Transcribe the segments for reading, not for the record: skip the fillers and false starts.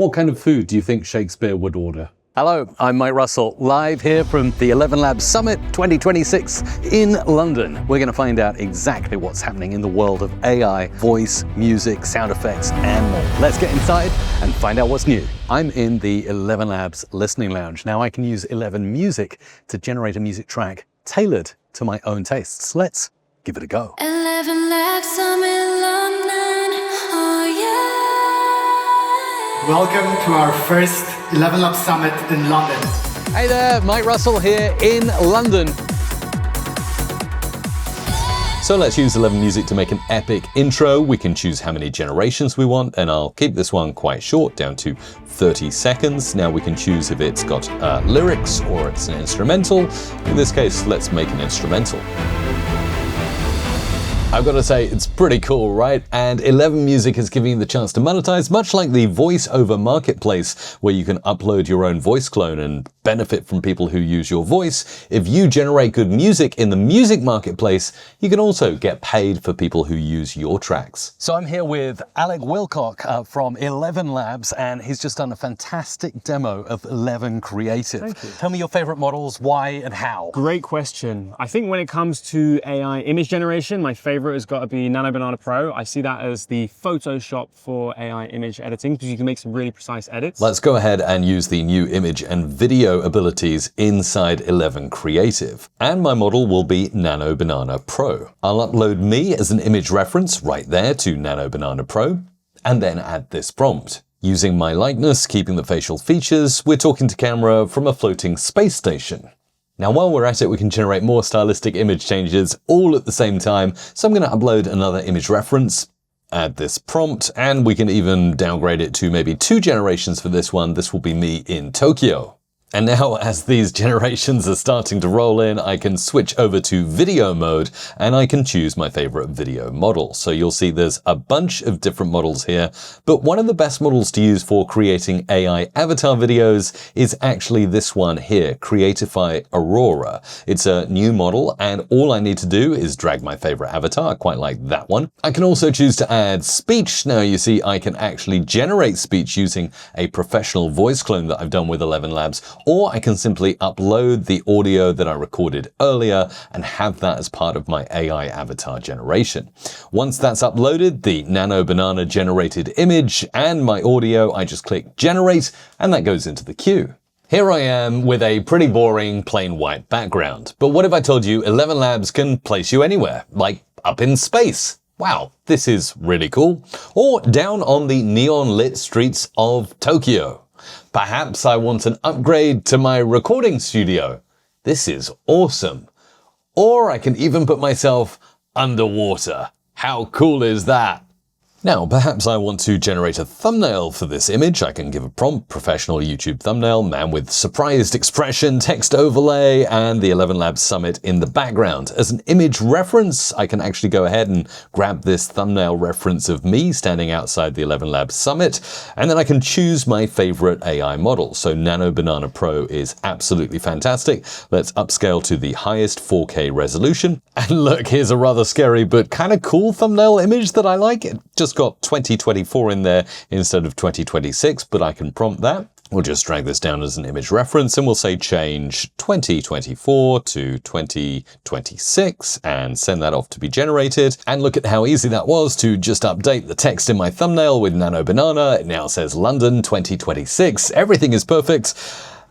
What kind of food do you think Shakespeare would order? Hello, I'm Mike Russell, live here from the ElevenLabs Summit 2026 in London. We're going to find out exactly what's happening in the world of AI, voice, music, sound effects, and more. Let's get inside and find out what's new. I'm in the ElevenLabs listening lounge. Now I can use 11 Music to generate a music track tailored to my own tastes. Let's give it a go. ElevenLabs Summit London, oh yeah. Welcome to our first ElevenLabs Summit in London. Hey there, Mike Russell here in London. So let's use 11 Music to make an epic intro. We can choose how many generations we want, and I'll keep this one quite short, down to 30 seconds. Now we can choose if it's got lyrics or it's an instrumental. In this case, let's make an instrumental. I've got to say, it's pretty cool, right? And 11 Music is giving you the chance to monetize, much like the voice-over marketplace, where you can upload your own voice clone and benefit from people who use your voice. If you generate good music in the music marketplace, you can also get paid for people who use your tracks. So I'm here with Alec Wilcock from ElevenLabs, and he's just done a fantastic demo of 11 Creative. Thank you. Tell me your favorite models, why and how. Great question. I think when it comes to AI image generation, my favorite has got to be Nano Banana Pro. I see that as the Photoshop for AI image editing because you can make some really precise edits. Let's go ahead and use the new image and video abilities inside 11 Creative. And my model will be Nano Banana Pro. I'll upload me as an image reference right there to Nano Banana Pro, and then add this prompt. Using my likeness, keeping the facial features, we're talking to camera from a floating space station. Now, while we're at it, we can generate more stylistic image changes all at the same time. So I'm going to upload another image reference, add this prompt, and we can even downgrade it to maybe 2 generations for this one. This will be me in Tokyo. And now, as these generations are starting to roll in, I can switch over to video mode and I can choose my favorite video model. So you'll see there's a bunch of different models here, but one of the best models to use for creating AI avatar videos is actually this one here, Creatify Aurora. It's a new model and all I need to do is drag my favorite avatar. I quite like that one. I can also choose to add speech. Now you see I can actually generate speech using a professional voice clone that I've done with ElevenLabs. Or I can simply upload the audio that I recorded earlier and have that as part of my AI avatar generation. Once that's uploaded, the Nano Banana generated image and my audio, I just click generate and that goes into the queue. Here I am with a pretty boring plain white background. But what if I told you ElevenLabs can place you anywhere, like up in space? Wow, this is really cool. Or down on the neon lit streets of Tokyo. Perhaps I want an upgrade to my recording studio. This is awesome. Or I can even put myself underwater. How cool is that? Now, perhaps I want to generate a thumbnail for this image. I can give a prompt, professional YouTube thumbnail, man with surprised expression, text overlay, and the ElevenLabs Summit in the background. As an image reference, I can actually go ahead and grab this thumbnail reference of me standing outside the ElevenLabs Summit, and then I can choose my favorite AI model. So Nano Banana Pro is absolutely fantastic. Let's upscale to the highest 4K resolution. And look, here's a rather scary but kind of cool thumbnail image that I like. It just got 2024 in there instead of 2026, but I can prompt that. We'll just drag this down as an image reference and we'll say change 2024 to 2026 and send that off to be generated. And look at how easy that was to just update the text in my thumbnail with Nano Banana. It now says London 2026. Everything is perfect.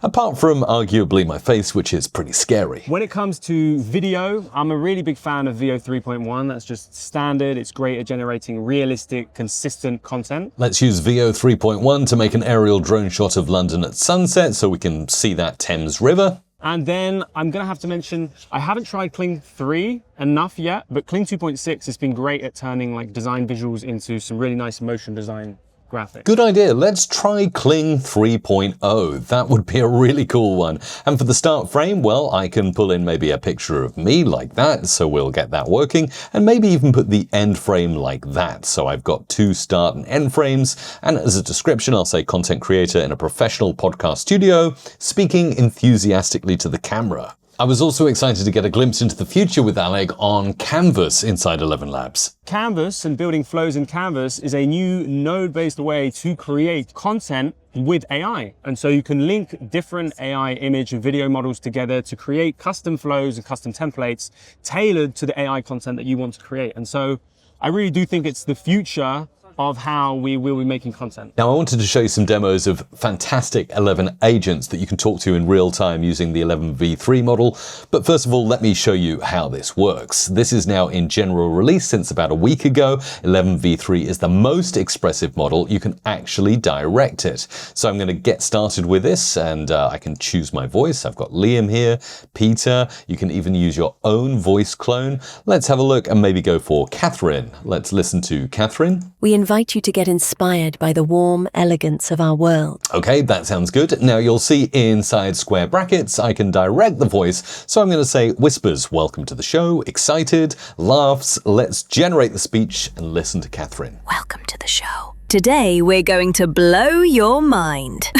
Apart from arguably my face, which is pretty scary. When it comes to video, I'm a really big fan of VO 3.1. That's just standard. It's great at generating realistic, consistent content. Let's use VO 3.1 to make an aerial drone shot of London at sunset so we can see that Thames River. And then I'm gonna have to mention, I haven't tried Kling 3 enough yet, but Kling 2.6 has been great at turning like design visuals into some really nice motion design graphics. Good idea. Let's try Kling 3.0. That would be a really cool one. And for the start frame, well, I can pull in maybe a picture of me like that, so we'll get that working, and maybe even put the end frame like that. So I've got 2 start and end frames, and as a description, I'll say content creator in a professional podcast studio, speaking enthusiastically to the camera. I was also excited to get a glimpse into the future with Alec on Canvas inside ElevenLabs. Canvas and building flows in Canvas is a new node-based way to create content with AI. And so you can link different AI image and video models together to create custom flows and custom templates tailored to the AI content that you want to create. And so I really do think it's the future of how we will be making content. Now I wanted to show you some demos of fantastic 11 agents that you can talk to in real time using the 11v3 model. But first of all, let me show you how this works. This is now in general release since about a week ago. 11v3 is the most expressive model. You can actually direct it. So I'm going to get started with this, and I can choose my voice. I've got Liam here, Peter. You can even use your own voice clone. Let's have a look and maybe go for Catherine. Let's listen to Catherine. We invite you to get inspired by the warm elegance of our world. Okay, that sounds good. Now you'll see inside square brackets, I can direct the voice. So I'm going to say whispers, welcome to the show, excited, laughs. Let's generate the speech and listen to Catherine. Welcome to the show. Today we're going to blow your mind.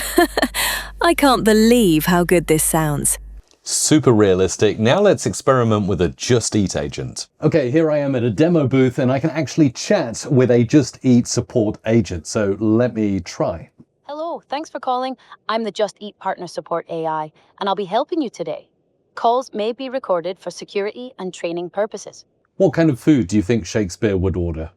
I can't believe how good this sounds. Super realistic. Now let's experiment with a Just Eat agent. Okay, here I am at a demo booth and I can actually chat with a Just Eat support agent. So let me try. Hello, thanks for calling. I'm the Just Eat Partner Support AI, and I'll be helping you today. Calls may be recorded for security and training purposes. What kind of food do you think Shakespeare would order?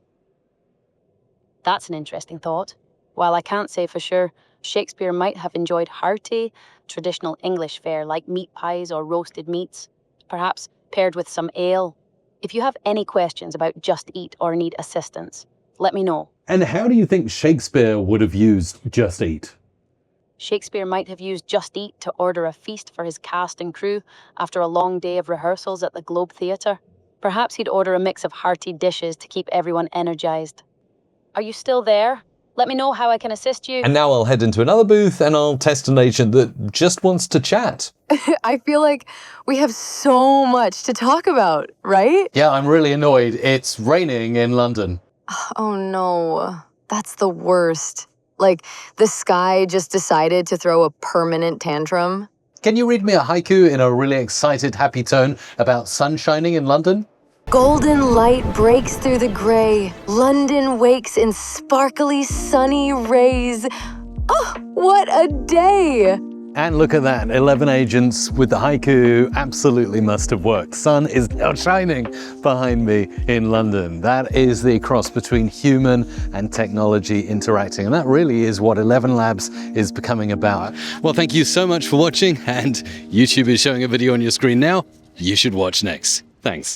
That's an interesting thought. While I can't say for sure, Shakespeare might have enjoyed hearty, traditional English fare like meat pies or roasted meats, perhaps paired with some ale. If you have any questions about Just Eat or need assistance, let me know. And how do you think Shakespeare would have used Just Eat? Shakespeare might have used Just Eat to order a feast for his cast and crew after a long day of rehearsals at the Globe Theatre. Perhaps he'd order a mix of hearty dishes to keep everyone energized. Are you still there? Let me know how I can assist you. And now I'll head into another booth and I'll test an agent that just wants to chat. I feel like we have so much to talk about, right? Yeah, I'm really annoyed. It's raining in London. Oh no, that's the worst. Like, the sky just decided to throw a permanent tantrum. Can you read me a haiku in a really excited, happy tone about sun shining in London? Golden light breaks through the gray. London wakes in sparkly, sunny rays. Oh, what a day! And look at that, 11 agents with the haiku absolutely must have worked. Sun is now shining behind me in London. That is the cross between human and technology interacting. And that really is what ElevenLabs is becoming about. Well, thank you so much for watching, and YouTube is showing a video on your screen now you should watch next. Thanks.